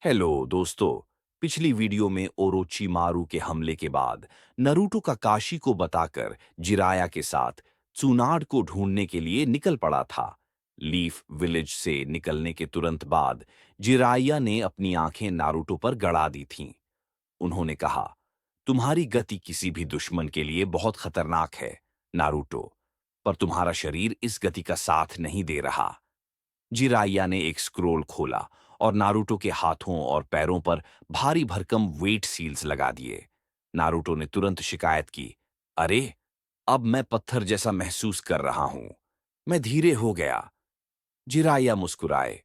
Hello दोस्तों। पिछली video में ओरोचिमारू के हमले के बाद नरूटो का काशी को बताकर जिराया के साथ त्सुनाड को ढूंढने के लिए निकल पड़ा था। लीफ विलेज से निकलने के तुरंत बाद जिराया ने अपनी आंखें नारुतो पर गड़ा दी थीं। उन्होंने कहा, तुम्हारी गति किसी भी दुश्मन के लिए बहुत खतरनाक है नारुतो, पर तुम्हारा शरीर इस गति का साथ नहीं दे रहा। जिराइया ने एक स्क्रोल खोला और नारुतो के हाथों और पैरों पर भारी भरकम वेट सील्स लगा दिए। नारुतो ने तुरंत शिकायत की, अरे, अब मैं पत्थर जैसा महसूस कर रहा हूं। मैं धीरे हो गया। जिराइया मुस्कुराए,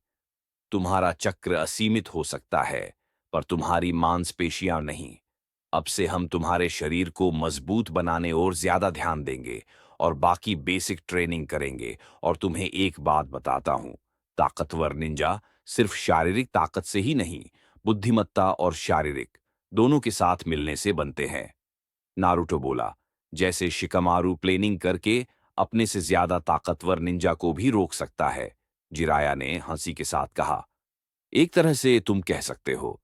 तुम्हारा चक्र असीमित हो सकता है, पर तुम्हारी मांसपेशियां नहीं। अब से हम तुम्हारे शरीर को मजबूत बनाने और ज्यादा ध्यान देंगे और बाकी बेसिक ट्रेनिंग करेंगे। और तुम्हें एक बात बताता हूं, ताकतवर निंजा सिर्फ शारीरिक ताकत से ही नहीं, बुद्धिमत्ता और शारीरिक दोनों के साथ मिलने से बनते हैं। नारुतो बोला, जैसे शिकमारू प्लेनिंग करके अपने से ज्यादा ताकतवर निंजा को भी रोक सकता है। जिराया ने हंसी के साथ कहा, एक तरह से तुम कह सकते हो।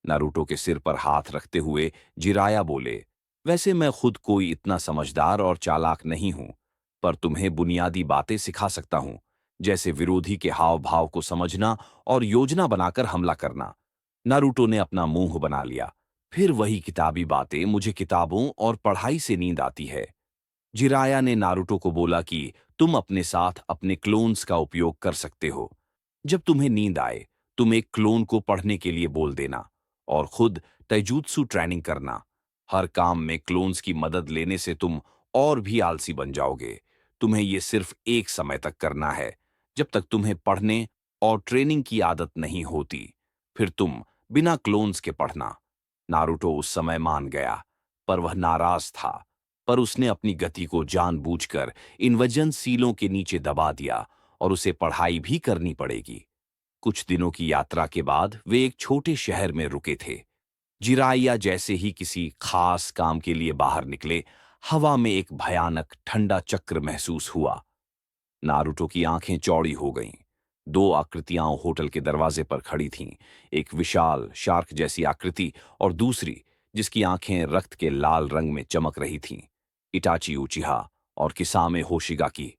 नारुतो के सिर पर हाथ रखते हुए जिराया बोले, वैसे मैं खुद कोई इतना समझदार और चालाक नहीं हूं, पर तुम्हें बुनियादी बातें सिखा सकता हूं, जैसे विरोधी के हाव भाव को समझना और योजना बनाकर हमला करना। नारुतो ने अपना मुंह बना लिया, फिर वही किताबी बातें, मुझे किताबों और पढ़ाई से नींद आती है। जिराया ने नारुतो को बोला कि तुम अपने साथ अपने क्लोन्स का उपयोग कर सकते हो। जब तुम्हें नींद आए, तुम एक क्लोन को पढ़ने के लिए बोल देना और खुद तैजूत्सु ट्रेनिंग करना। हर काम में क्लोन्स की मदद लेने से तुम और भी आलसी बन जाओगे। तुम्हें ये सिर्फ एक समय तक करना है, जब तक तुम्हें पढ़ने और ट्रेनिंग की आदत नहीं होती। फिर तुम बिना क्लोन्स के पढ़ना। नारुतो उस समय मान गया, पर वह नाराज था। पर उसने अपनी गति को जानबूझकर इन वजन सीलों के नीचे दबा दिया और उसे पढ़ाई भी करनी पड़ेगी। कुछ दिनों की यात्रा के बाद वे एक छोटे शहर में रुके थे। जिराइया जैसे ही किसी खास काम के लिए बाहर निकले, हवा में एक भयानक ठंडा चक्र महसूस हुआ। नारुतो की आंखें चौड़ी हो गईं। दो आकृतियां होटल के दरवाजे पर खड़ी थीं, एक विशाल शार्क जैसी आकृति और दूसरी जिसकी आंखें रक्त के लाल रंग में चमक रही थीं, इटाची उचिहा और किसामे होशिगाकी।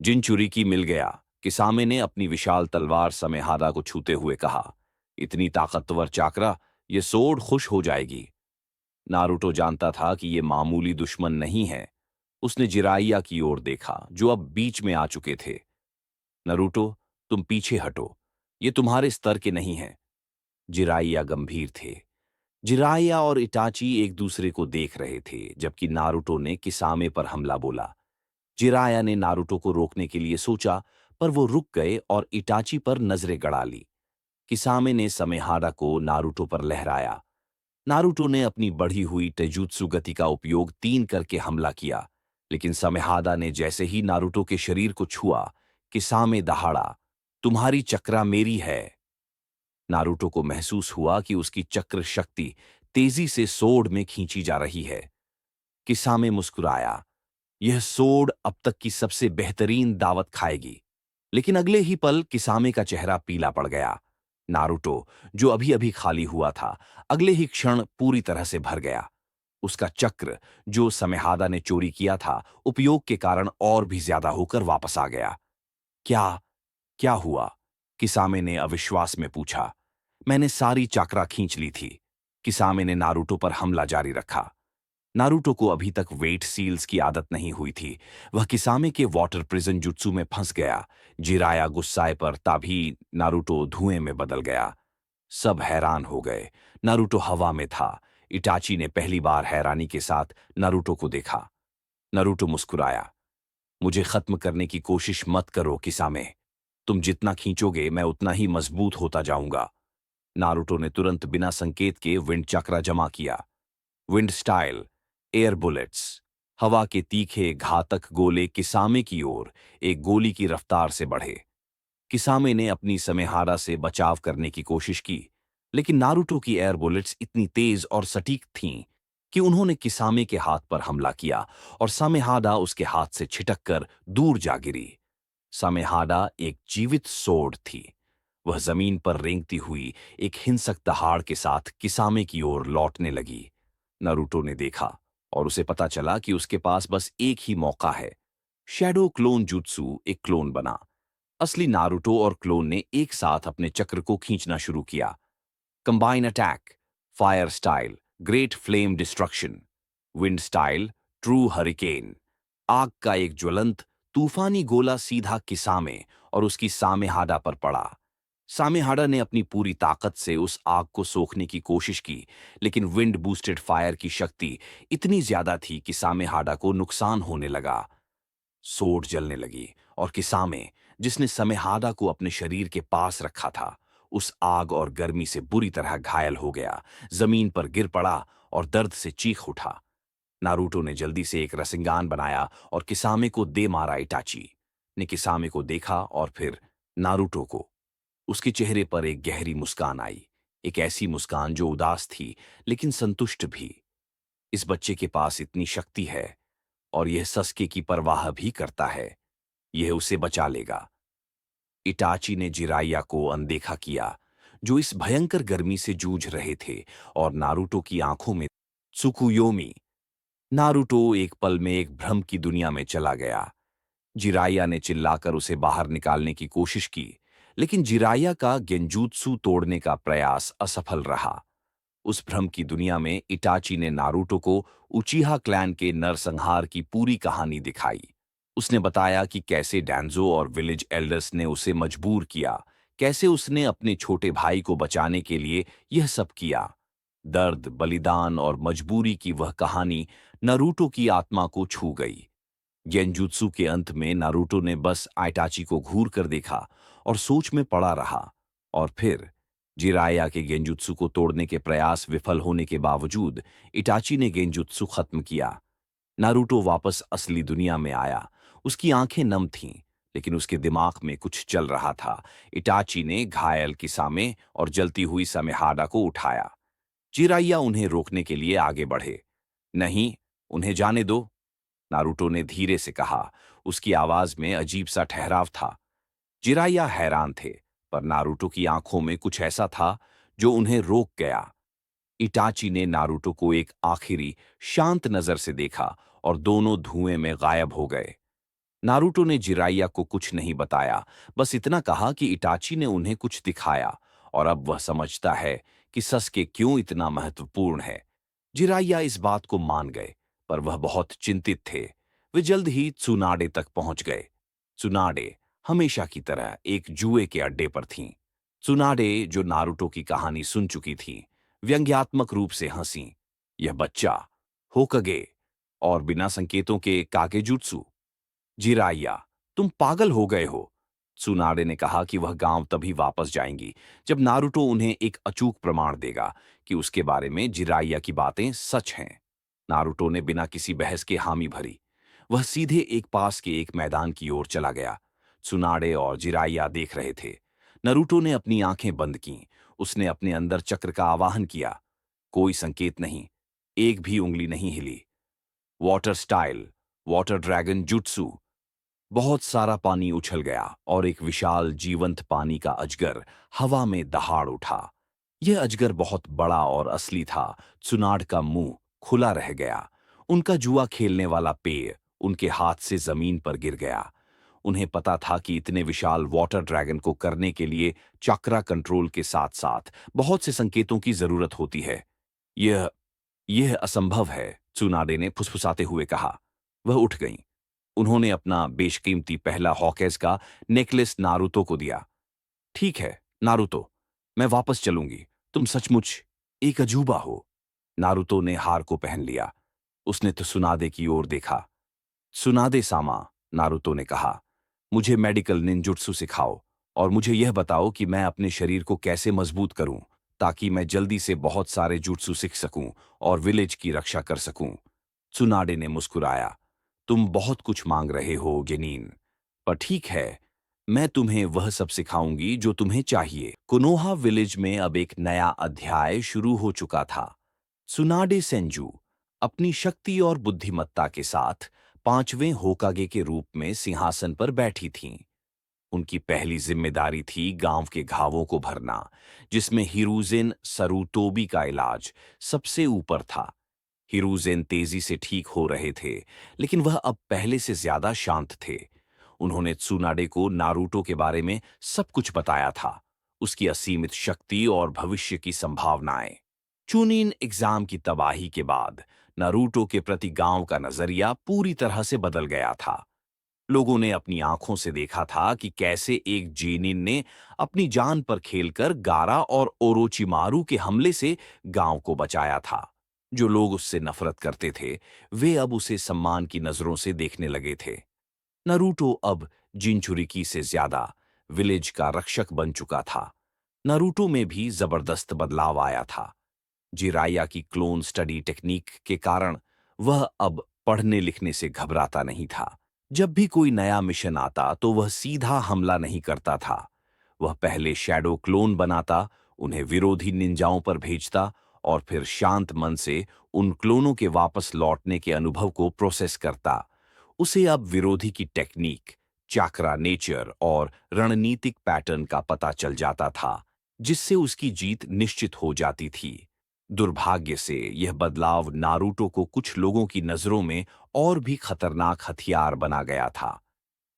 जिनचुरिकी मिल गया, किसामे ने अपनी विशाल तलवार समेहारा को छूते हुए कहा, इतनी ताकतवर चाकरा, ये सोड खुश हो जाएगी। नारुतो जानता था कि ये मामूली दुश्मन नहीं है। उसने जिराइया की ओर देखा, जो अब बीच में आ चुके थे। नरूटो, तुम पीछे हटो, ये तुम्हारे स्तर के नहीं हैं। जिराइया गंभीर थे। जिराइया और इटाची एक दूसरे को देख रहे थे, जबकि नारुतो ने किसामे पर हमला बोला। जिराया ने नारुतो को रोकने के लिए सोचा, पर वो रुक गए और इटाची पर नजरें गड़ा ली। किसामे ने समेहारा को नारुतो पर लहराया। नारुतो ने अपनी बढ़ी हुई तेजुत्सु गति का उपयोग 3 करके हमला किया, लेकिन समेहादा ने जैसे ही नारुतो के शरीर को छुआ, किसामे दहाड़ा, तुम्हारी चक्रा मेरी है। नारुतो को महसूस हुआ कि उसकी चक्र शक्ति तेजी से सोड में खींची जा रही है। किसामे मुस्कुराया, यह सोड अब तक की सबसे बेहतरीन दावत खाएगी। लेकिन अगले ही पल किसामे का चेहरा पीला पड़ गया। नारुतो, जो अभी अभी खाली हुआ था, अगले ही क्षण पूरी तरह से भर गया। उसका चक्र, जो समेहादा ने चोरी किया था, उपयोग के कारण और भी ज्यादा होकर वापस आ गया। क्या क्या हुआ? किसामे ने अविश्वास में पूछा। मैंने सारी चाकरा खींच ली थी। किसामे ने नारुतो पर हमला जारी रखा। नारुतो को अभी तक वेट सील्स की आदत नहीं हुई थी। वह किसामे के वाटर प्रिजन जुत्सु में फंस गया। जिराया गुस्साए पर तभी नारुतो धुएं में बदल गया। सब हैरान हो गए। नारुतो हवा में था। इटाची ने पहली बार हैरानी के साथ नारुतो को देखा। नारुतो मुस्कुराया, मुझे खत्म करने की कोशिश मत करो किसामे। तुम जितना खींचोगे, मैं उतना ही मजबूत होता जाऊंगा। नारुतो ने तुरंत बिना संकेत के विंड चक्रा जमा किया। Wind style, air bullets. हवा के तीखे घातक गोले किसामे की ओर एक गोली की रफ्तार से बढ़े। किसामे ने अपनी समेहारा से बचाव करने की कोशिश की, लेकिन नारुतो की एयर बुलेट्स इतनी तेज और सटीक थीं कि उन्होंने किसामे के हाथ पर हमला किया और सामेहाडा उसके हाथ से छिटककर दूर जा गिरी। सामेहाडा एक जीवित सोड थी। वह जमीन पर रेंगती हुई एक हिंसक दहाड़ के साथ किसामे की ओर लौटने लगी। नारुतो ने देखा और उसे पता चला कि उसके पास बस एक ही मौका है। शैडो क्लोन जुत्सु एक क्लोन बना। असली नारुतो और क्लोन ने एक साथ अपने चक्र को खींचना शुरू किया। Combine attack, fire style, great flame destruction, wind style, true hurricane. आग का एक ज्वलंत तूफानी गोला सीधा किसामे और उसकी सामेहाडा पर पड़ा। सामेहाडा ने अपनी पूरी ताकत से उस आग को सोखने की कोशिश की, लेकिन विंड बूस्टेड फायर की शक्ति इतनी ज्यादा थी कि सामेहाडा को नुकसान होने लगा। सोट जलने लगी और किसामे, जिसने समेहाडा को अपने शरीर के पास रखा था, उस आग और गर्मी से बुरी तरह घायल हो गया, जमीन पर गिर पड़ा और दर्द से चीख उठा। नारुतो ने जल्दी से एक रसिंगान बनाया और किसामे को दे मारा। इटाची ने किसामे को देखा और फिर नारुतो को। उसके चेहरे पर एक गहरी मुस्कान आई, एक ऐसी मुस्कान जो उदास थी लेकिन संतुष्ट भी। इस बच्चे के पास इतनी शक्ति है और यह सस्के की परवाह भी करता है। यह उसे बचा लेगा। इटाची ने जिराइया को अनदेखा किया, जो इस भयंकर गर्मी से जूझ रहे थे, और नारुतो की आंखों में त्सुकुयोमी। नारुतो एक पल में एक भ्रम की दुनिया में चला गया। जिराइया ने चिल्लाकर उसे बाहर निकालने की कोशिश की, लेकिन जिराइया का गेंजूत्सु तोड़ने का प्रयास असफल रहा। उस भ्रम की दुनिया में इटाची ने नारुतो को उचिहा क्लैन के नरसंहार की पूरी कहानी दिखाई। उसने बताया कि कैसे डैंजो और विलेज एल्डर्स ने उसे मजबूर किया, कैसे उसने अपने छोटे भाई को बचाने के लिए यह सब किया। दर्द, बलिदान और मजबूरी की वह कहानी नारुतो की आत्मा को छू गई। गेंजुत्सु के अंत में नारुतो ने बस आइटाची को घूर कर देखा और सोच में पड़ा रहा। और फिर जिराया के गेंजुत्सु को तोड़ने के प्रयास विफल होने के बावजूद इटाची ने गेंजुत्सु खत्म किया। नारुतो वापस असली दुनिया में आया। उसकी आंखें नम थीं, लेकिन उसके दिमाग में कुछ चल रहा था। इटाची ने घायल किसामे और जलती हुई समेहाडा को उठाया। जिराइया उन्हें रोकने के लिए आगे बढ़े। नहीं, उन्हें जाने दो, नारुतो ने धीरे से कहा। उसकी आवाज में अजीब सा ठहराव था। जिराइया हैरान थे, पर नारुतो की आंखों में कुछ ऐसा था जो उन्हें रोक गया। इटाची ने नारुतो को एक आखिरी शांत नजर से देखा और दोनों धुएं में गायब हो गए। नारुतो ने जिराइया को कुछ नहीं बताया, बस इतना कहा कि इटाची ने उन्हें कुछ दिखाया और अब वह समझता है कि सस्के क्यों इतना महत्वपूर्ण है। जिराइया इस बात को मान गए, पर वह बहुत चिंतित थे। वे जल्द ही त्सुनाडे तक पहुंच गए। त्सुनाडे हमेशा की तरह एक जुए के अड्डे पर थीं। त्सुनाडे, जो नारुतो की कहानी सुन चुकी थीं, व्यंग्यात्मक रूप से हंसी। यह बच्चा होकगे और बिना संकेतों के कागेजुत्सु। जिराइया, तुम पागल हो गए हो। त्सुनाडे ने कहा कि वह गांव तभी वापस जाएंगी जब नारुतो उन्हें एक अचूक प्रमाण देगा कि उसके बारे में जिराइया की बातें सच हैं। नारुतो ने बिना किसी बहस के हामी भरी। वह सीधे एक पास के एक मैदान की ओर चला गया। त्सुनाडे और जिराइया देख रहे थे। नारुतो ने अपनी आंखें बंद कीं। उसने अपने अंदर चक्र का आवाहन किया। कोई संकेत नहीं, एक भी उंगली नहीं हिली। Water style, water dragon jutsu. बहुत सारा पानी उछल गया और एक विशाल जीवंत पानी का अजगर हवा में दहाड़ उठा। यह अजगर बहुत बड़ा और असली था। त्सुनाड का मुंह खुला रह गया। उनका जुआ खेलने वाला पेय उनके हाथ से जमीन पर गिर गया। उन्हें पता था कि इतने विशाल वाटर ड्रैगन को करने के लिए चक्रा कंट्रोल के साथ साथ बहुत से संकेतों की जरूरत होती है। यह यह असंभव है, त्सुनाडे ने फुसफुसाते हुए कहा। वह उठ गईं। उन्होंने अपना बेशकीमती पहला हॉकेज का नेकलेस नारुतो को दिया। ठीक है, नारुतो, मैं वापस चलूंगी। तुम सचमुच एक अजूबा हो। नारुतो ने हार को पहन लिया। उसने तो सुनादे की ओर देखा। सुनादे सामा, नारुतो ने कहा, मुझे मेडिकल निंजुत्सु सिखाओ और मुझे यह बताओ कि मैं अपने शरीर को कैसे मजबूत करूं, ताकि मैं जल्दी से बहुत सारे जुत्सु सीख सकूं और विलेज की रक्षा कर सकूं। त्सुनाडे ने मुस्कुराया। तुम बहुत कुछ मांग रहे हो, गेनीन, पर ठीक है, मैं तुम्हें वह सब सिखाऊंगी जो तुम्हें चाहिए। कोनोहा विलेज में अब एक नया अध्याय शुरू हो चुका था। त्सुनाडे सेंजू अपनी शक्ति और बुद्धिमत्ता के साथ 5वें होकागे के रूप में सिंहासन पर बैठी थीं। उनकी पहली जिम्मेदारी थी गांव के घावों को भरना, जिसमें हिरुज़ेन सरुतोबी का इलाज सबसे ऊपर था। हिरुज़ेन तेजी से ठीक हो रहे थे, लेकिन वह अब पहले से ज्यादा शांत थे। उन्होंने त्सुनाडे को नारुतो के बारे में सब कुछ बताया था, उसकी असीमित शक्ति और भविष्य की संभावनाएं। चूनिन एग्जाम की तबाही के बाद नारुतो के प्रति गांव का नजरिया पूरी तरह से बदल गया था। लोगों ने अपनी आंखों से देखा था कि कैसे एक जेनिन ने अपनी जान पर खेलकर गारा और ओरोचिमारू के हमले से गांव को बचाया था। जो लोग उससे नफरत करते थे, वे अब उसे सम्मान की नजरों से देखने लगे थे। नारुतो अब जिनचुरिकी से ज्यादा विलेज का रक्षक बन चुका था। नारुतो में भी जबरदस्त बदलाव आया था। जिराया की क्लोन स्टडी टेक्निक के कारण वह अब पढ़ने लिखने से घबराता नहीं था। जब भी कोई नया मिशन आता तो वह सीधा हमला नहीं करता था। वह पहले शैडो क्लोन बनाता, उन्हें विरोधी निंजाओं पर भेजता और फिर शांत मन से उन क्लोनों के वापस लौटने के अनुभव को प्रोसेस करता। उसे अब विरोधी की टेक्निक, चाक्रा नेचर और रणनीतिक पैटर्न का पता चल जाता था, जिससे उसकी जीत निश्चित हो जाती थी। दुर्भाग्य से यह बदलाव नारुतो को कुछ लोगों की नजरों में और भी खतरनाक हथियार बना गया था।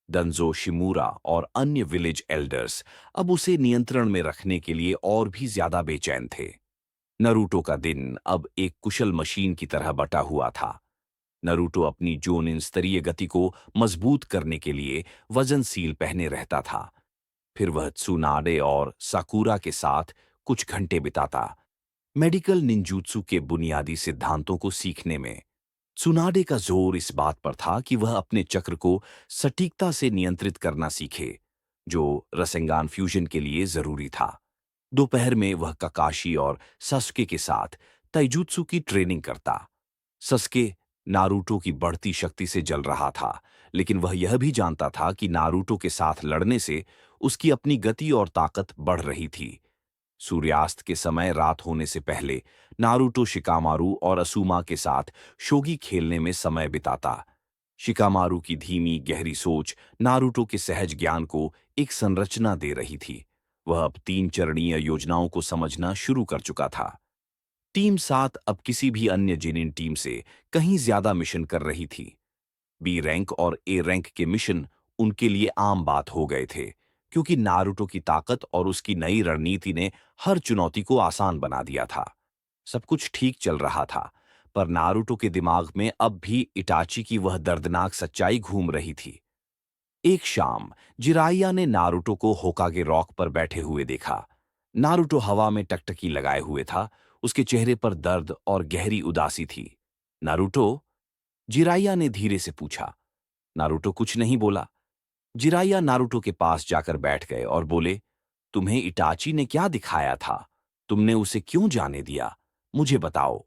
दंजो शिमूरा और अन्य विलेज एल्डर्स अब उसे नियंत्रण में रखने के लिए और भी ज्यादा बेचैन थे। नारुतो का दिन अब एक कुशल मशीन की तरह बटा हुआ था। नारुतो अपनी जोनिन स्तरीय गति को मजबूत करने के लिए वजन सील पहने रहता था। फिर वह त्सुनाडे और साकुरा के साथ कुछ घंटे बिताता, मेडिकल निंजूत्सु के बुनियादी सिद्धांतों को सीखने में। त्सुनाडे का जोर इस बात पर था कि वह अपने चक्र को सटीकता से नियंत्रित करना सीखे, जो रसेंगान फ्यूजन के लिए जरूरी था। दोपहर में वह काकाशी और सस्के के साथ ताइजुत्सु की ट्रेनिंग करता। सस्के नारुतो की बढ़ती शक्ति से जल रहा था, लेकिन वह यह भी जानता था कि नारुतो के साथ लड़ने से उसकी अपनी गति और ताकत बढ़ रही थी। सूर्यास्त के समय रात होने से पहले नारुतो शिकामारू और असुमा के साथ शोगी खेलने में समय बिताता। शिकामारू की धीमी गहरी सोच नारुतो के सहज ज्ञान को एक संरचना दे रही थी। वह अब 3 चरणीय योजनाओं को समझना शुरू कर चुका था। टीम 7 अब किसी भी अन्य जेनिन टीम से कहीं ज्यादा मिशन कर रही थी। बी रैंक और ए रैंक के मिशन उनके लिए आम बात हो गए थे, क्योंकि नारुतो की ताकत और उसकी नई रणनीति ने हर चुनौती को आसान बना दिया था। सब कुछ ठीक चल रहा था, पर नारुतो के दिमाग में अब भी इटाची की वह दर्दनाक सच्चाई घूम रही थी। एक शाम जिराइया ने नारुतो को होकागे रॉक पर बैठे हुए देखा। नारुतो हवा में टकटकी लगाए हुए था, उसके चेहरे पर दर्द और गहरी उदासी थी। नारुतो? जिराइया ने धीरे से पूछा। नारुतो कुछ नहीं बोला। जिराइया नारुतो के पास जाकर बैठ गए और बोले, तुम्हें इटाची ने क्या दिखाया था? तुमने उसे क्यों जाने दिया? मुझे बताओ।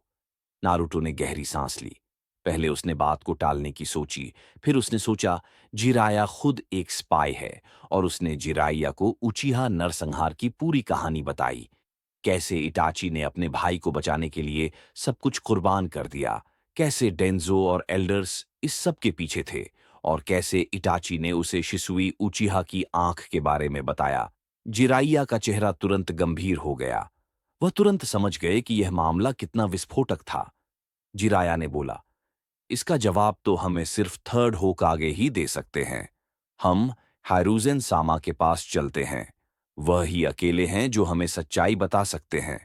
नारुतो ने गहरी सांस ली। पहले उसने बात को टालने की सोची, फिर उसने सोचा जिराया खुद एक स्पाई है, और उसने जिराइया को उचिहा नरसंहार की पूरी कहानी बताई। कैसे इटाची ने अपने भाई को बचाने के लिए सब कुछ कुर्बान कर दिया, कैसे डेंजो और एल्डर्स इस सब के पीछे थे, और कैसे इटाची ने उसे शिसुई उचिहा की आंख के बारे में बताया। जिराइया का चेहरा तुरंत गंभीर हो गया। वह तुरंत समझ गए कि यह मामला कितना विस्फोटक था। जिराया ने बोला, इसका जवाब तो हमें सिर्फ थर्ड होकागे ही दे सकते हैं। हम हाइरुज़ेन सामा के पास चलते हैं। वह ही अकेले हैं जो हमें सच्चाई बता सकते हैं।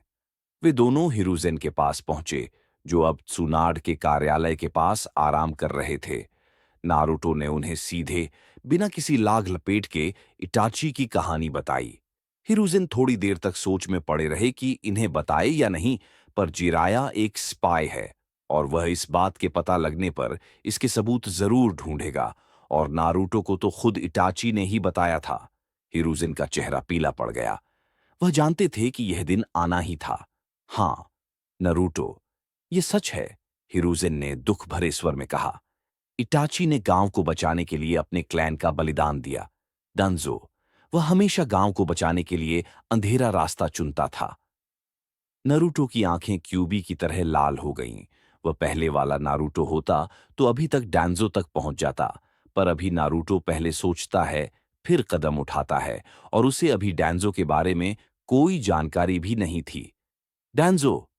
वे दोनों हिरुज़ेन के पास पहुंचे, जो अब त्सुनाड के कार्यालय के पास आराम कर रहे थे। नारुतो ने उन्हें सीधे, बिना किसी लाग लपेट के, इटाची की कहानी बताई। हिरुज़ेन थोड़ी देर तक सोच में पड़े रहे कि इन्हें बताए या नहीं, पर जिराया एक स्पाई है और वह इस बात के पता लगने पर इसके सबूत जरूर ढूंढेगा, और नारुतो को तो खुद इटाची ने ही बताया था। हिरुज़ेन का चेहरा पीला पड़ गया। वह जानते थे कि यह दिन आना ही था। हाँ, नारुतो, ये सच है, हिरुज़ेन ने दुख भरे स्वर में कहा। इटाची ने गांव को बचाने के लिए अपने क्लैन का बलिदान दिया। दंजो, वह हमेशा गांव को बचाने के लिए अंधेरा रास्ता चुनता था। नारुतो की आंखें क्यूबी की तरह लाल हो गईं। वह पहले वाला नारुतो होता तो अभी तक डैंजो तक पहुंच जाता, पर अभी नारुतो पहले सोचता है, फिर कदम उठाता है और उसे अभी डैंजो के बारे में कोई जानकारी भी नहीं थी। डैंजो,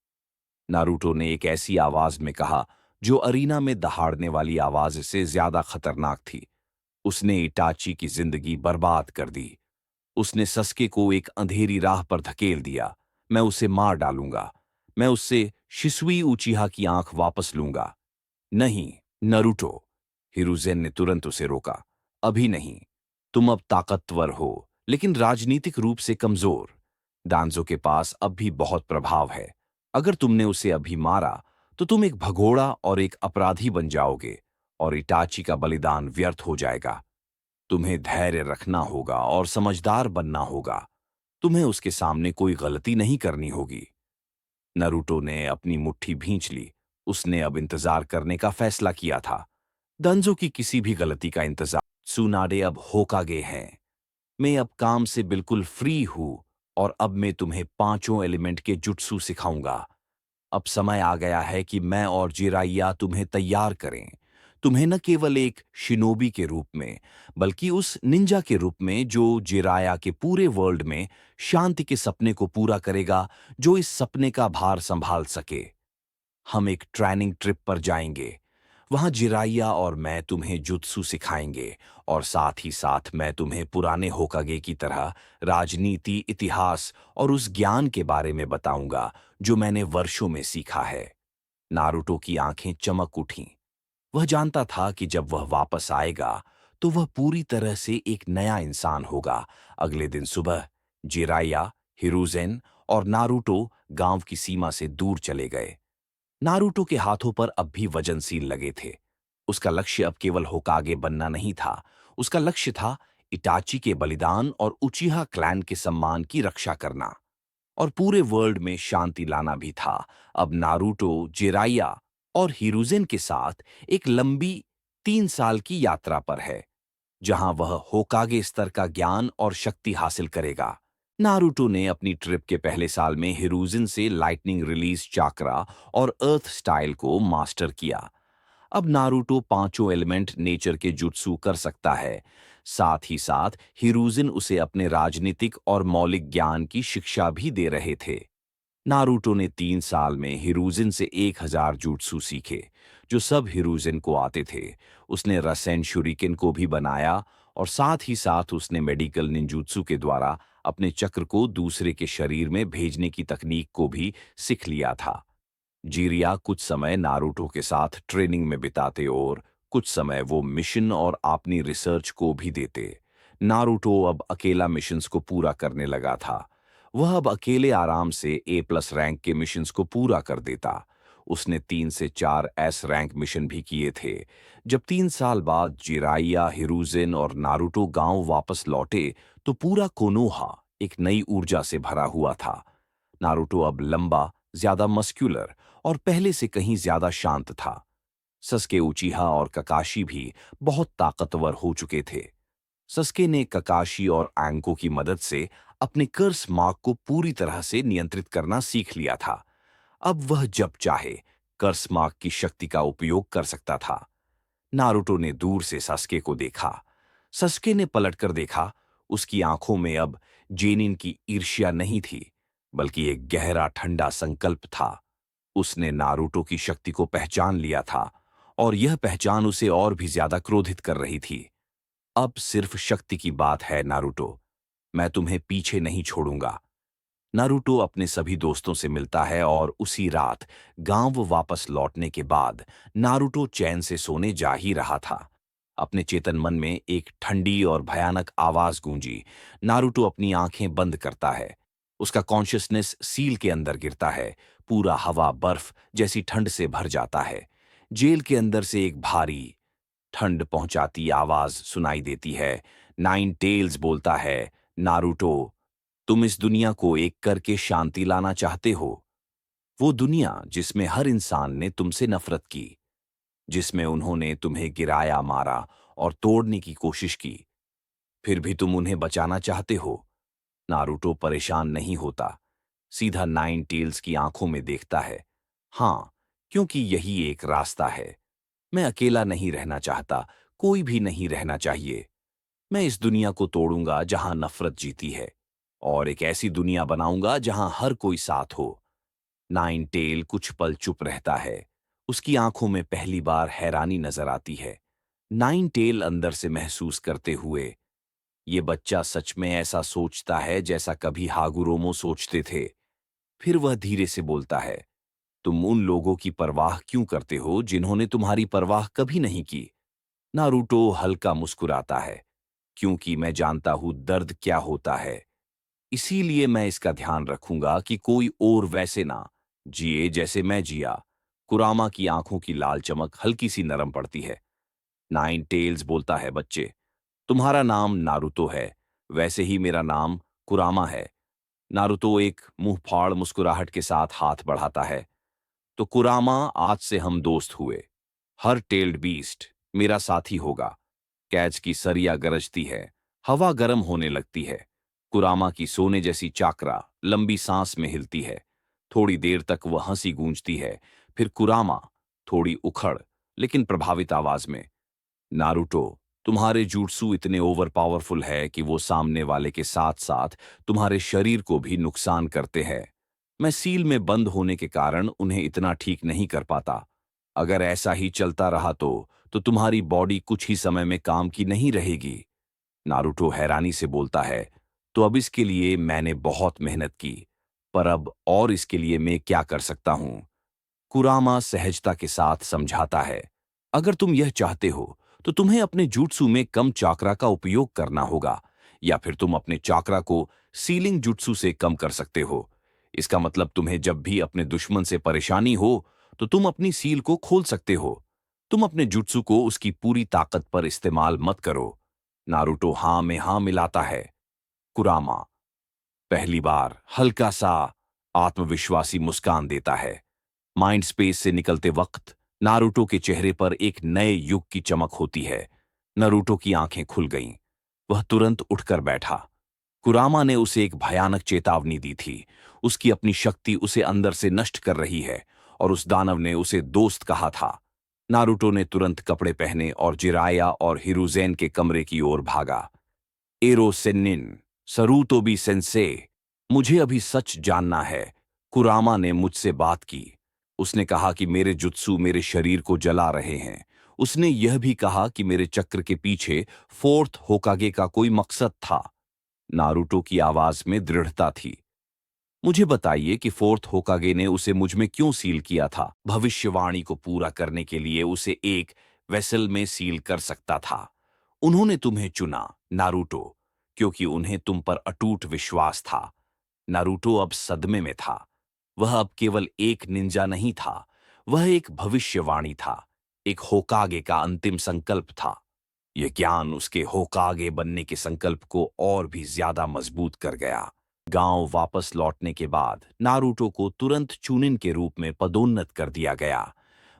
नारुतो ने एक ऐसी आवाज में कहा जो अरीना में दहाड़ने वाली आवाज से ज्यादा खतरनाक थी। उसने इटाची की जिंदगी बर्बाद कर दी। उसने सस्के को एक अंधेरी राह पर धकेल दिया। मैं उसे मार डालूंगा। मैं उससे शिसुई उचिहा की आंख वापस लूंगा। नहीं, नरूटो, हिरुजेन ने तुरंत उसे रोका। अभी नहीं। तुम अब ताकतवर हो, लेकिन राजनीतिक रूप से कमजोर। दांजो के पास अब भी बहुत प्रभाव है। अगर तुमने उसे अभी मारा, तो तुम एक भगोड़ा और एक अपराधी बन जाओगे, और इटाची का बलिदान व्यर्थ हो जाएगा। तुम्हें धैर्य रखना होगा और समझदार बनना होगा। तुम्हें उसके सामने कोई गलती नहीं करनी होगी। नरूटो ने अपनी मुट्ठी भींच ली। उसने अब इंतजार करने का फैसला किया था। दंजो की किसी भी गलती का इंतजार। सुनाडे अब होकागे हैं। मैं अब काम से बिल्कुल फ्री हूं, और अब मैं तुम्हें पांचों एलिमेंट के जुट्सु सिखाऊंगा। अब समय आ गया है कि मैं और जिराइया तुम्हें तैयार करें। तुम्हें न केवल एक शिनोबी के रूप में, बल्कि उस निंजा के रूप में जो जिराया के पूरे वर्ल्ड में शांति के सपने को पूरा करेगा, जो इस सपने का भार संभाल सके। हम एक ट्रेनिंग ट्रिप पर जाएंगे। वहां जिराइया और मैं तुम्हें जुत्सु सिखाएंगे, और साथ ही साथ मैं तुम्हें पुराने होकागे की तरह राजनीति, इतिहास और उस ज्ञान के बारे में बताऊंगा जो मैंने वर्षों में सीखा है। नारुतो की आंखें चमक उठीं। वह जानता था कि जब वह वापस आएगा, तो वह पूरी तरह से एक नया इंसान होगा। अगले दिन सुबह जिराइया, हिरुजेन और नारुतो गांव की सीमा से दूर चले गए। नारुतो के हाथों पर अब भी वजनशील लगे थे। उसका लक्ष्य अब केवल होकागे बनना नहीं था। उसका लक्ष्य था इटाची के बलिदान और उचिहा क्लैन के सम्मान की रक्षा करना, और पूरे वर्ल्ड में शांति लाना भी था। अब नारुतो, जिराइया और हिरुजेन के साथ एक लंबी 3 साल की यात्रा पर है, जहां वह होकागे स्तर का ज्ञान और शक्ति हासिल करेगा। नारुतो ने अपनी ट्रिप के पहले साल में हिरुजिन से लाइटनिंग रिलीज चाक्रा और अर्थ स्टाइल को मास्टर किया। अब नारुतो पांचों एलिमेंट नेचर के जुत्सु कर सकता है। साथ ही साथ हिरुजिन उसे अपने राजनीतिक और मौलिक ज्ञान की शिक्षा भी दे रहे थे। नारुतो ने 3 साल में हिरुजिन से 1000 जुत्सु सीखे, जो सब हिरुजिन को आते थे। उसने रसेन शुरिकेन को भी बनाया, और साथ ही साथ उसने मेडिकल निंजुत्सु के द्वारा अपने चक्र को दूसरे के शरीर में भेजने की तकनीक को भी सीख लिया था। जीरिया कुछ समय नारुतो के साथ ट्रेनिंग में बिताते, और कुछ समय वो मिशन और अपनी रिसर्च को भी देते। नारुतो अब अकेला मिशंस को पूरा करने लगा था। वह अब अकेले आराम से A+ रैंक के मिशंस को पूरा कर देता। उसने 3 से 4 S रैंक मिशन भी किए थे। जब 3 साल बाद जिराइया, हिरुजिन और नारुतो गांव वापस लौटे, तो पूरा कोनोहा एक नई ऊर्जा से भरा हुआ था। नारुतो अब लंबा, ज्यादा मस्क्यूलर और पहले से कहीं ज्यादा शांत था। सस्के उचिहा और ककाशी भी बहुत ताकतवर हो चुके थे। सस्के ने ककाशी और एंको की मदद से अपने कर्स मार्क को पूरी तरह से नियंत्रित करना सीख लिया था। अब वह जब चाहे कर्स मार्क की शक्ति का उपयोग कर सकता था। नारुतो ने दूर से सस्के को देखा। सस्के ने पलटकर देखा। उसकी आंखों में अब जेनिन की ईर्ष्या नहीं थी, बल्कि एक गहरा ठंडा संकल्प था। उसने नारुतो की शक्ति को पहचान लिया था, और यह पहचान उसे और भी ज्यादा क्रोधित कर रही थी। अब सिर्फ शक्ति की बात है नारुतो। मैं तुम्हें पीछे नहीं छोड़ूंगा। नारुतो अपने सभी दोस्तों से मिलता है, और उसी रात गांव वापस लौटने के बाद नारुतो चैन से सोने जा ही रहा था। अपने चेतन मन में एक ठंडी और भयानक आवाज गूंजी। नारुतो अपनी आंखें बंद करता है। उसका कॉन्शियसनेस सील के अंदर गिरता है। पूरा हवा बर्फ जैसी ठंड से भर जाता है। जेल के अंदर से एक भारी, ठंड पहुंचाती आवाज सुनाई देती है। नाइन टेल्स बोलता है, नारुतो, तुम इस दुनिया को एक करके शांति लाना चाहते हो। वो दुनिया जिसमें हर इंसान ने तुमसे नफरत की, जिसमें उन्होंने तुम्हें गिराया, मारा और तोड़ने की कोशिश की, फिर भी तुम उन्हें बचाना चाहते हो। नारुतो परेशान नहीं होता। सीधा नाइन टेल्स की आंखों में देखता है। हाँ, क्योंकि यही एक रास्ता है। मैं अकेला नहीं रहना चाहता। कोई भी नहीं रहना चाहिए। मैं इस दुनिया को तोड़ूंगा जहां नफरत जीती है और एक ऐसी दुनिया बनाऊंगा जहां हर कोई साथ हो। नाइन टेल कुछ पल चुप रहता है। उसकी आंखों में पहली बार हैरानी नजर आती है। नाइन टेल अंदर से महसूस करते हुए, ये बच्चा सच में ऐसा सोचता है जैसा कभी हागुरोमो सोचते थे। फिर वह धीरे से बोलता है, तुम उन लोगों की परवाह क्यों करते हो जिन्होंने तुम्हारी परवाह कभी नहीं की? नारुतो हल्का मुस्कुराता है, क्योंकि मैं जानता हूं दर्द क्या होता है। इसीलिए मैं इसका ध्यान रखूंगा कि कोई और वैसे ना जिए जैसे मैं जिया। कुरामा की आंखों की लाल चमक हल्की सी नरम पड़ती है। नाइन टेल्स बोलता है, बच्चे, तुम्हारा नाम नारुतो है, वैसे ही मेरा नाम कुरामा है। नारुतो एक मुंह फाड़ मुस्कुराहट के साथ हाथ बढ़ाता है। तो कुरामा, आज से हम दोस्त हुए। हर टेल्ड बीस्ट मेरा साथी होगा। कैच की सरिया गरजती है। हवा गर्म होने लगती है। कुरामा की सोने जैसी चाकरा लंबी सांस में हिलती है। थोड़ी देर तक वह हंसी गूंजती है। फिर कुरामा, थोड़ी उखड़ लेकिन प्रभावित आवाज में, नारुतो, तुम्हारे जूट्सू इतने ओवर पावरफुल है कि वो सामने वाले के साथ साथ तुम्हारे शरीर को भी नुकसान करते हैं। मैं सील में बंद होने के कारण उन्हें इतना ठीक नहीं कर पाता। अगर ऐसा ही चलता रहा तो तुम्हारी बॉडी कुछ ही समय में काम की नहीं रहेगी। नारुतो हैरानी से बोलता है, तो अब इसके लिए मैंने बहुत मेहनत की, पर अब और इसके लिए मैं क्या कर सकता हूं? कुरामा सहजता के साथ समझाता है, अगर तुम यह चाहते हो तो तुम्हें अपने जुट्सू में कम चाकरा का उपयोग करना होगा, या फिर तुम अपने चाकरा को सीलिंग जुट्सू से कम कर सकते हो। इसका मतलब तुम्हें जब भी अपने दुश्मन से परेशानी हो तो तुम अपनी सील को खोल सकते हो। तुम अपने जुट्सू को उसकी पूरी ताकत पर इस्तेमाल मत करो। नारुतो हां में हां मिलाता है। कुरामा पहली बार हल्का सा आत्मविश्वासी मुस्कान देता है। माइंड स्पेस से निकलते वक्त नारुतो के चेहरे पर एक नए युग की चमक होती है। नारुतो की आंखें खुल गईं। वह तुरंत उठकर बैठा। कुरामा ने उसे एक भयानक चेतावनी दी थी। उसकी अपनी शक्ति उसे अंदर से नष्ट कर रही है और उस दानव ने उसे दोस्त कहा था। नारुतो ने तुरंत कपड़े पहने और जिराया और हिरुज़ेन के कमरे की ओर भागा। एरो सेन्निन, सरूतोबी सेंसे, मुझे अभी सच जानना है। कुरामा ने मुझसे बात की। उसने कहा कि मेरे जुत्सु मेरे शरीर को जला रहे हैं। उसने यह भी कहा कि मेरे चक्र के पीछे फोर्थ होकागे का कोई मकसद था। नारुतो की आवाज में दृढ़ता थी। मुझे बताइए कि फोर्थ होकागे ने उसे मुझ में क्यों सील किया था? भविष्यवाणी को पूरा करने के लिए उसे एक वेसल में सील कर सकता था। उन्होंने तुम्हें चुना, नारुतो, क्योंकि उन्हें तुम पर अटूट विश्वास था। नारुतो अब सदमे में था। वह अब केवल एक निंजा नहीं था, वह एक भविष्यवाणी था, एक होकागे का अंतिम संकल्प था। यह ज्ञान उसके होकागे बनने के संकल्प को और भी ज्यादा मजबूत कर गया। गांव वापस लौटने के बाद नारुतो को तुरंत चूनिन के रूप में पदोन्नत कर दिया गया।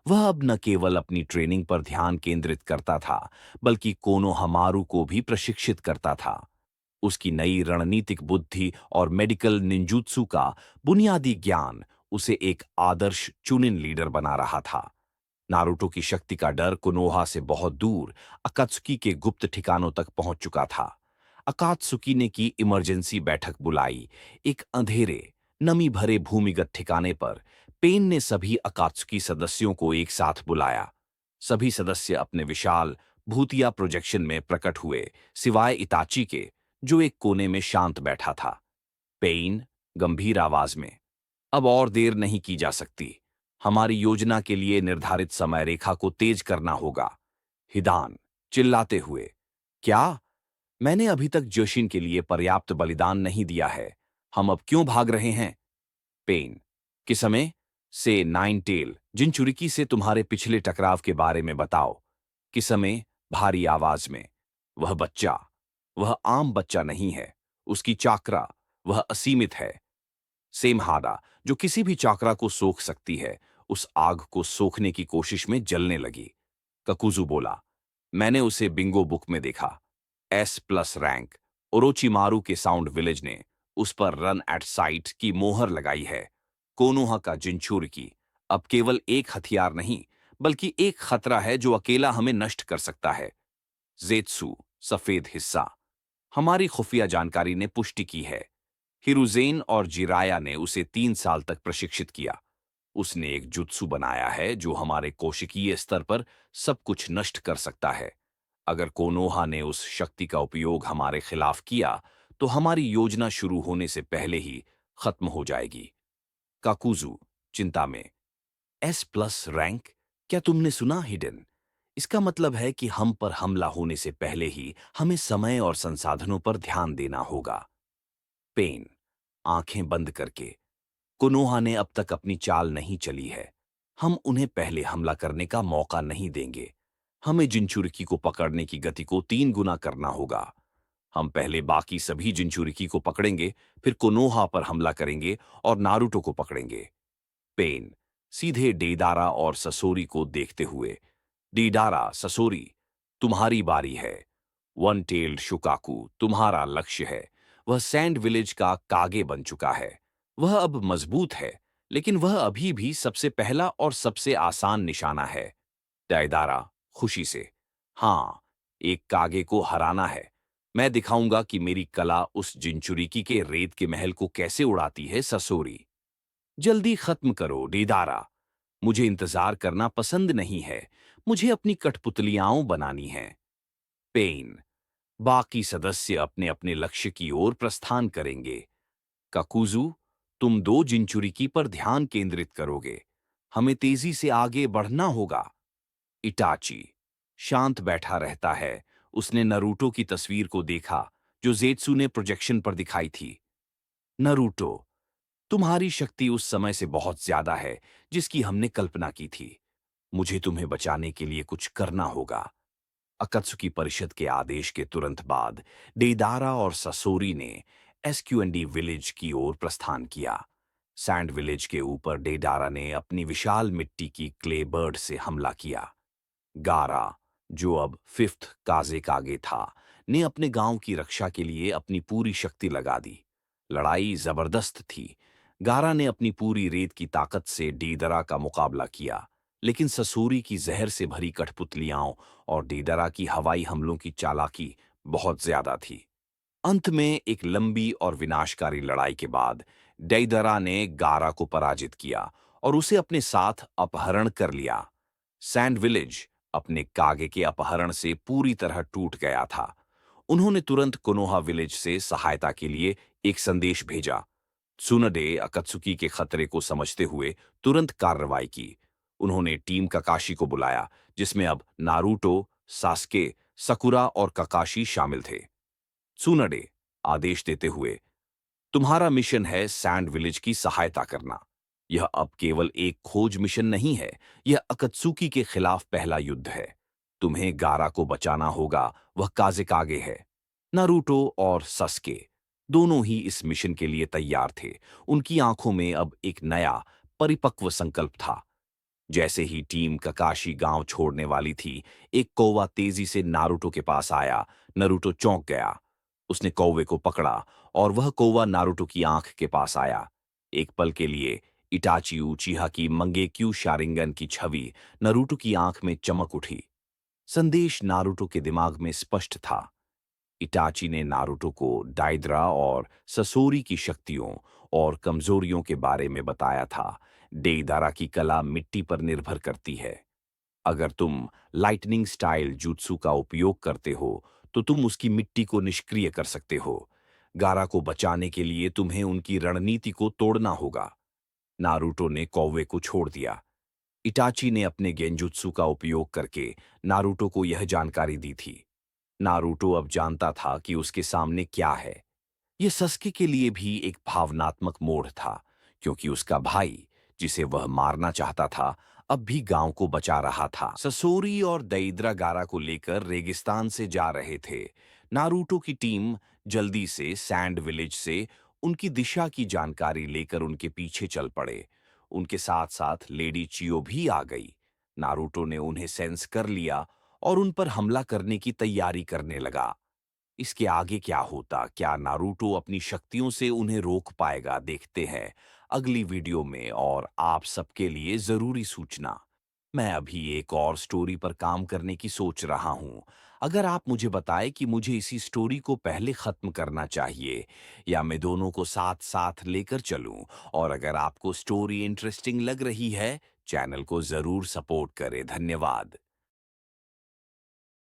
वह अब न केवल अपनी ट्रेनिंग पर ध्यान केंद्रित करता था, बल्कि कोनोहमारू को भी प्रशिक्षित करता था। उसकी नई रणनीतिक बुद्धि और मेडिकल निंजुत्सु का बुनियादी ज्ञान उसे एक आदर्श चुनिन लीडर बना रहा था। नारुतो की शक्ति का डर कोनोहा से बहुत दूर अकात्सुकी के गुप्त ठिकानों तक पहुंच चुका था। अकात्सुकी ने की इमरजेंसी बैठक बुलाई। एक अंधेरे, नमी भरे भूमिगत ठिकाने पर पेन ने सभी अकात्सुकी सदस्यों को एक साथ बुलाया। सभी सदस्य अपने विशाल भूतिया प्रोजेक्शन में प्रकट हुए, सिवाय इताची के, जो एक कोने में शांत बैठा था। पेन गंभीर आवाज में, अब और देर नहीं की जा सकती। हमारी योजना के लिए निर्धारित समय रेखा को तेज करना होगा। हिदान चिल्लाते हुए, क्या? मैंने अभी तक जोशिन के लिए पर्याप्त बलिदान नहीं दिया है। हम अब क्यों भाग रहे हैं? पेन, किस समय से? नाइन टेल, जिनचुरिकी से तुम्हारे पिछले टकराव के बारे में बताओ। किस समय? भारी आवाज में, वह बच्चा, वह आम बच्चा नहीं है। उसकी चाकरा, वह असीमित है। सेमहादा, जो किसी भी चाकरा को सोख सकती है, उस आग को सोखने की कोशिश में जलने लगी। ककुजू बोला, मैंने उसे बिंगो बुक में देखा। S+ rank. ओरोचिमारू के साउंड विलेज ने उस पर रन एट साइट की मोहर लगाई है। कोनोहा का जिनचुरिकी अब केवल एक हथियार नहीं, बल्कि एक खतरा है जो अकेला हमें नष्ट कर सकता है। जेत्सु, सफेद हिस्सा। हमारी खुफिया जानकारी ने पुष्टि की है। हिरुज़ेन और जिराया ने उसे 3 साल तक प्रशिक्षित किया। उसने एक जुत्सु बनाया है जो हमारे कोशिकीय स्तर पर सब कुछ नष्ट कर सकता है। अगर कोनोहा ने उस शक्ति का उपयोग हमारे खिलाफ किया, तो हमारी योजना शुरू होने से पहले ही खत्म हो जाएगी। काकुजू चिंता में। S plus rank? क्या तुमने सुना हिडन? इसका मतलब है कि हम पर हमला होने से पहले ही हमें समय और संसाधनों पर ध्यान देना होगा। पेन आंखें बंद करके। कोनोहा ने अब तक अपनी चाल नहीं चली है। हम उन्हें पहले हमला करने का मौका नहीं देंगे। हमें जिनचुरिकी को पकड़ने की गति को 3 गुना करना होगा। हम पहले बाकी सभी जिनचुरिकी को पकड़ेंगे, फिर कोनोहा पर हमला करेंगे और नारुतो को पकड़ेंगे। पेन सीधे डेइदारा और ससोरी को देखते हुए। डेइदारा, ससोरी, तुम्हारी बारी है। वन टेल्ड शुकाकू तुम्हारा लक्ष्य है। वह सैंड विलेज का कागे बन चुका है। वह अब मजबूत है, लेकिन वह अभी भी सबसे पहला और सबसे आसान निशाना है। डेइदारा खुशी से। हाँ, एक कागे को हराना है। मैं दिखाऊंगा कि मेरी कला उस जिनचुरिकी के रेत के महल को कैसे उड़ाती है। ससोरी जल्दी खत्म करो। डेइदारा मुझे इंतजार करना पसंद नहीं है। मुझे अपनी कठपुतलियाओं बनानी है। पेन बाकी सदस्य अपने अपने लक्ष्य की ओर प्रस्थान करेंगे। काकुजू, तुम 2 जिंचुरिकी पर ध्यान केंद्रित करोगे। हमें तेजी से आगे बढ़ना होगा। इटाची शांत बैठा रहता है। उसने नरूटो की तस्वीर को देखा जो जेत्सु ने प्रोजेक्शन पर दिखाई थी। नरूटो, तुम्हारी शक्ति उस समय से बहुत ज्यादा है जिसकी हमने कल्पना की थी। मुझे तुम्हें बचाने के लिए कुछ करना होगा। अकत्सुकी परिषद के आदेश के तुरंत बाद डेइदारा और ससोरी ने एसक्यूएनडी विलेज की ओर प्रस्थान किया। सैंड विलेज के ऊपर डेइदारा ने अपनी विशाल मिट्टी की क्ले बर्ड से हमला किया। गारा, जो अब फिफ्थ काजे कागे था, ने अपने गांव की रक्षा के लिए अपनी पूरी शक्ति लगा दी। लड़ाई जबरदस्त थी। गारा ने अपनी पूरी रेत की ताकत से डेइदारा का मुकाबला किया, लेकिन ससुरी की जहर से भरी कठपुतलियाओं और डेइदारा की हवाई हमलों की चालाकी बहुत ज्यादा थी। अंत में एक लंबी और विनाशकारी लड़ाई के बाद डेइदारा ने गारा को पराजित किया और उसे अपने साथ अपहरण कर लिया। सैंड विलेज अपने कागे के अपहरण से पूरी तरह टूट गया था। उन्होंने तुरंत कोनोहा विलेज से सहायता के लिए एक संदेश भेजा। त्सुनडे अकत्सुकी के खतरे को समझते हुए तुरंत कार्रवाई की। उन्होंने टीम ककाशी को बुलाया, जिसमें अब नारुतो, सास्के, सकुरा और ककाशी शामिल थे। त्सुनडे आदेश देते हुए, तुम्हारा मिशन है सैंड विलेज की सहायता करना। यह अब केवल एक खोज मिशन नहीं है, यह अकत्सुकी के खिलाफ पहला युद्ध है। तुम्हें गारा को बचाना होगा, वह काज़ेकागे है। नारुतो और सस्के दोनों ही इस मिशन के लिए तैयार थे। उनकी आंखों में अब एक नया, परिपक्व संकल्प था। जैसे ही टीम ककाशी गांव छोड़ने वाली थी, एक कौवा तेजी से नारुतो के पास आया। नारुतो चौंक गया। उसने कौवे को पकड़ा और वह कौवा नारुतो की आंख के पास आया। एक पल के लिए इटाची उचिहा की मंगेक्यू शारिंगन की छवि नारुतो की आंख में चमक उठी। संदेश नारुतो के दिमाग में स्पष्ट था। इटाची ने नारुतो को डाइद्रा और ससोरी की शक्तियों और कमजोरियों के बारे में बताया था। डेइदारा की कला मिट्टी पर निर्भर करती है। अगर तुम लाइटनिंग स्टाइल jutsu का उपयोग करते हो, तो तुम उसकी मिट्टी को निष्क्रिय कर सकते हो। गारा को बचाने के लिए तुम्हें उनकी रणनीति को तोड़ना होगा। नारुतो ने कौवे को छोड़ दिया। इटाची ने अपने गेंजुत्सु का उपयोग करके नारुतो को यह जानकारी दी थी। नारुतो अब जानता था कि उसके सामने क्या है। यह सस्के के लिए भी एक भावनात्मक मोड़ था, क्योंकि उसका भाई, जिसे वह मारना चाहता था, अब भी गांव को बचा रहा था। ससोरी और दइद्रा गारा को लेकर रेगिस्तान से जा रहे थे। नारुतो की टीम जल्दी से सैंड विलेज से उनकी दिशा की जानकारी लेकर उनके पीछे चल पड़े। उनके साथ साथ लेडी चियो भी आ गई। नारुतो ने उन्हें सेंस कर लिया और उन पर हमला करने की तैयारी करने लगा। इसके आगे क्या होता, क्या नारुतो अपनी शक्तियों से उन्हें रोक पाएगा, देखते हैं अगली वीडियो में। और आप सबके लिए जरूरी सूचना, मैं अभी एक और स्टोरी पर काम करने की सोच रहा हूँ। अगर आप मुझे बताएं कि मुझे इसी स्टोरी को पहले खत्म करना चाहिए या मैं दोनों को साथ-साथ लेकर चलूं, और अगर आपको स्टोरी इंटरेस्टिंग लग रही है, चैनल को जरूर सपोर्ट करें। धन्यवाद।